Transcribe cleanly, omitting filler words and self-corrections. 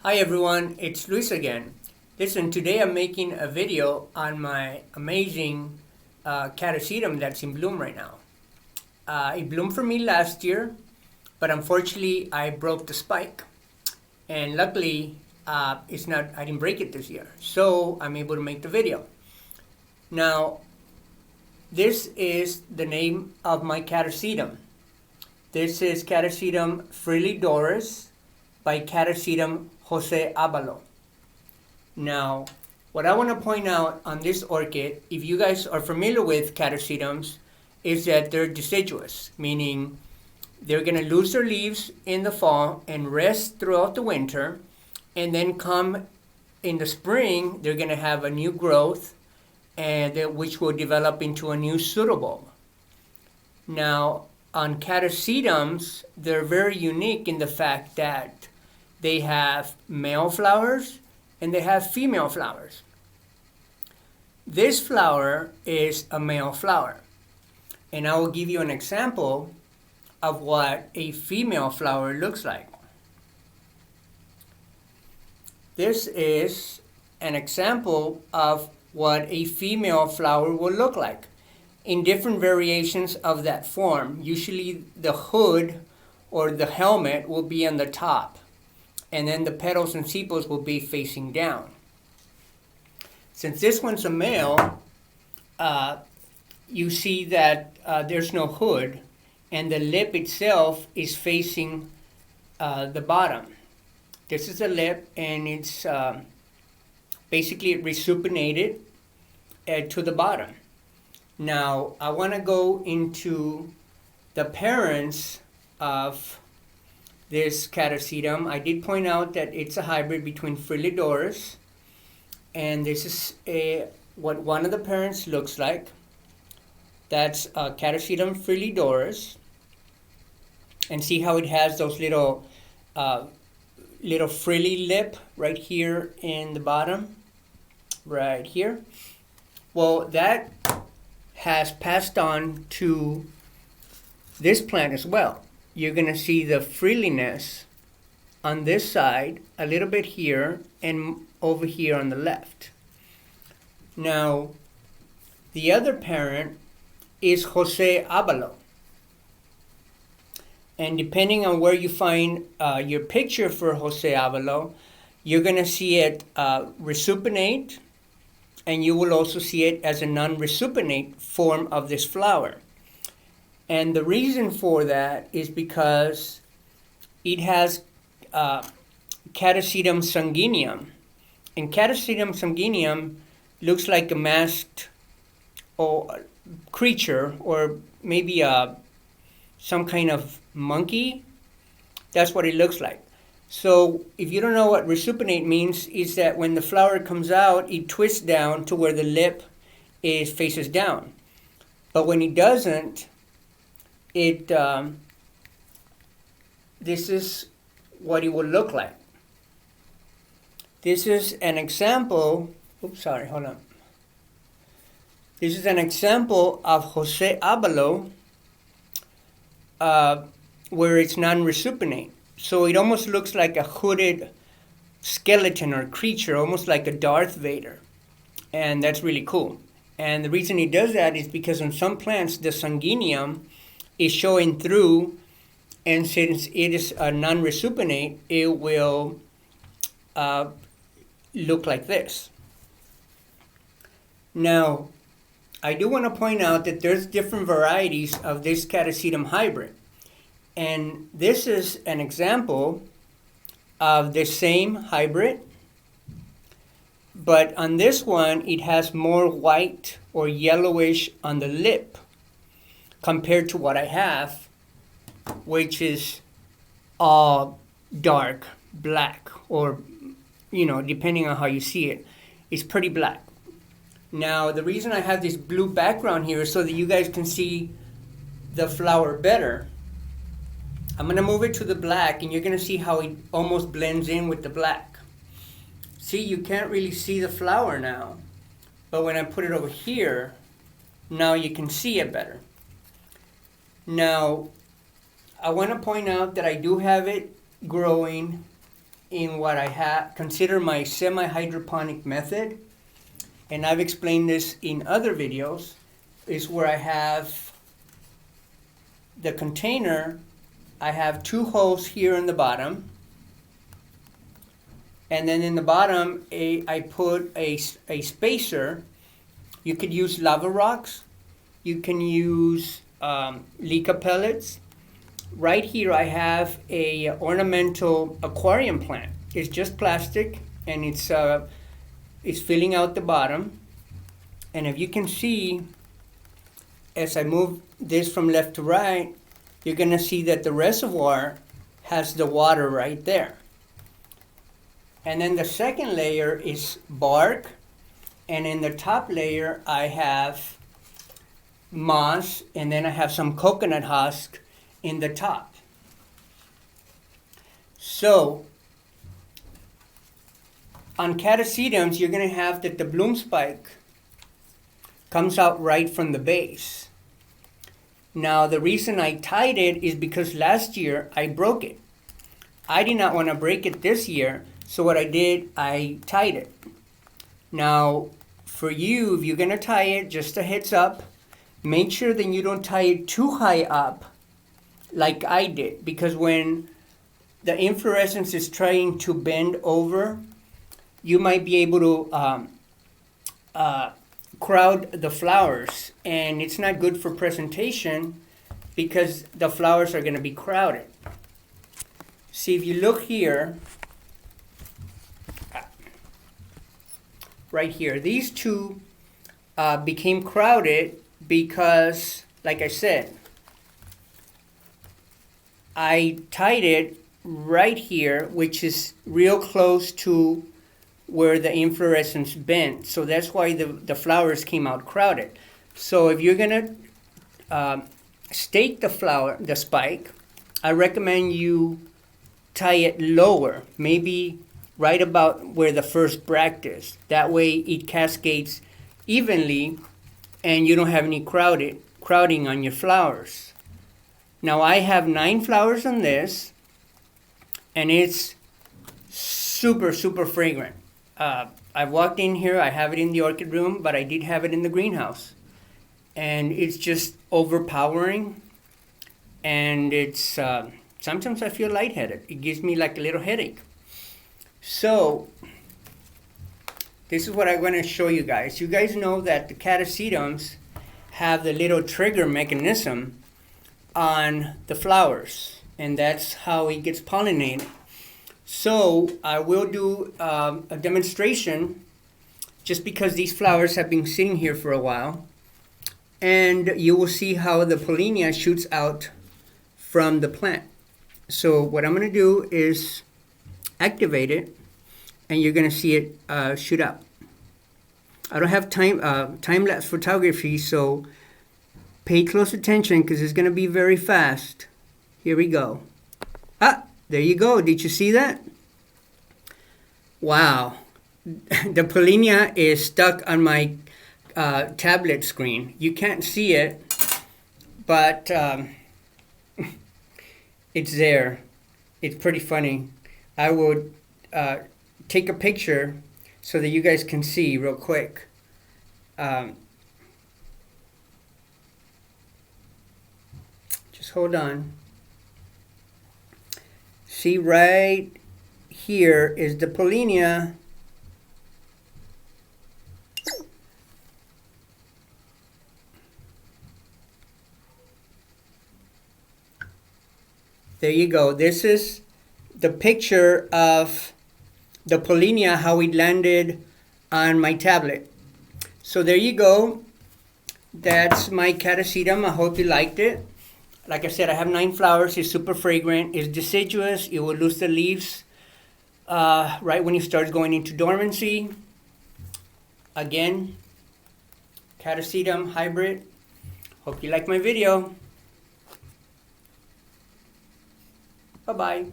Hi everyone, it's Luis again. Listen, today I'm making a video on my amazing Catasetum that's in bloom right now. It bloomed for me last year, but unfortunately I broke the spike. And luckily, I didn't break it this year, so I'm able to make the video. Now, this is the name of my Catasetum. This is Catasetum Frilly Doris by Catasetum Jose Abalo. Now, what I want to point out on this orchid, if you guys are familiar with Catasetums, is that they're deciduous, meaning they're going to lose their leaves in the fall and rest throughout the winter, and then come in the spring, they're going to have a new growth, and which will develop into a new pseudobulb. Now, on Catasetums, they're very unique in the fact that they have male flowers and they have female flowers. This flower is a male flower, and I will give you an example of what a female flower looks like. This is an example of what a female flower will look like in different variations of that form. Usually the hood or the helmet will be on the top, and then the petals and sepals will be facing down. Since this one's a male, you see that there's no hood, and the lip itself is facing the bottom. This is the lip, and it's basically resupinated to the bottom. Now, I want to go into the parents of this Catasetum. I did point out that it's a hybrid between Frilly Doris, and this is what one of the parents looks like. That's Catasetum Frilly Doris, and see how it has those little frilly lip right here in the bottom, right here. Well, that has passed on to this plant as well. You're going to see the frilliness on this side, a little bit here, and over here on the left. Now, the other parent is Jose Abalo. And depending on where you find your picture for Jose Abalo, you're going to see it resupinate, and you will also see it as a non-resupinate form of this flower. And the reason for that is because it has Catasetum sanguineum. And Catasetum sanguineum looks like a masked creature, or maybe some kind of monkey. That's what it looks like. So if you don't know what resupinate means, is that when the flower comes out, it twists down to where the lip faces down. But when it doesn't, this is what it will look like. This is an example. Oops, sorry, hold on. This is an example of Jose Abalo where it's non-resupinate. So it almost looks like a hooded skeleton or creature, almost like a Darth Vader. And that's really cool. And the reason it does that is because on some plants, the sanguineum is showing through, and since it is a non-resupinate, it will look like this. Now, I do want to point out that there's different varieties of this Catasetum hybrid. And this is an example of the same hybrid, but on this one, it has more white or yellowish on the lip compared to what I have, which is all dark black, or, depending on how you see it, it's pretty black. Now, the reason I have this blue background here is so that you guys can see the flower better. I'm going to move it to the black, and you're going to see how it almost blends in with the black. See, you can't really see the flower now, but when I put it over here, now you can see it better. Now, I want to point out that I do have it growing in what I consider my semi-hydroponic method, and I've explained this in other videos, is where I have the container. I have 2 holes here in the bottom, and then in the bottom I put a spacer. You could use lava rocks, you can use leca pellets. Right here I have a ornamental aquarium plant. It's just plastic, and it's filling out the bottom. And if you can see, as I move this from left to right, you're gonna see that the reservoir has the water right there. And then the second layer is bark, and in the top layer I have moss, and then I have some coconut husk in the top. So on Catasetums, you're going to have that the bloom spike comes out right from the base. Now the reason I tied it is because last year I broke it. I did not want to break it this year, so what I did, I tied it. Now for you, if you're going to tie it, just a heads up, make sure that you don't tie it too high up like I did, because when the inflorescence is trying to bend over, you might be able to crowd the flowers, and it's not good for presentation because the flowers are going to be crowded. See, if you look here, right here, these two became crowded because, like I said, I tied it right here, which is real close to where the inflorescence bent. So that's why the flowers came out crowded. So if you're gonna stake the spike, I recommend you tie it lower, maybe right about where the first bract is. That way it cascades evenly and you don't have any crowding on your flowers. Now I have 9 flowers on this, and it's super, super fragrant. I walked in here, I have it in the orchid room, but I did have it in the greenhouse. And it's just overpowering, and it's, sometimes I feel lightheaded. It gives me like a little headache. So, this is what I'm going to show you guys. You guys know that the Catasetums have the little trigger mechanism on the flowers, and that's how it gets pollinated. So I will do a demonstration, just because these flowers have been sitting here for a while, and you will see how the pollinia shoots out from the plant. So what I'm going to do is activate it, and you're going to see it shoot up. I don't have time-lapse photography, so pay close attention because it's going to be very fast. Here we go. Ah, there you go. Did you see that? Wow. The pollinia is stuck on my tablet screen. You can't see it, but it's there. It's pretty funny. I would take a picture so that you guys can see real quick. Just hold on. See, right here is the pollinia. There you go. This is the picture of the pollinia, how it landed on my tablet. So there you go. That's my Catasetum. I hope you liked it. Like I said, I have 9 flowers. It's super fragrant. It's deciduous. It will lose the leaves right when it starts going into dormancy. Again, Catasetum hybrid. Hope you like my video. Bye-bye.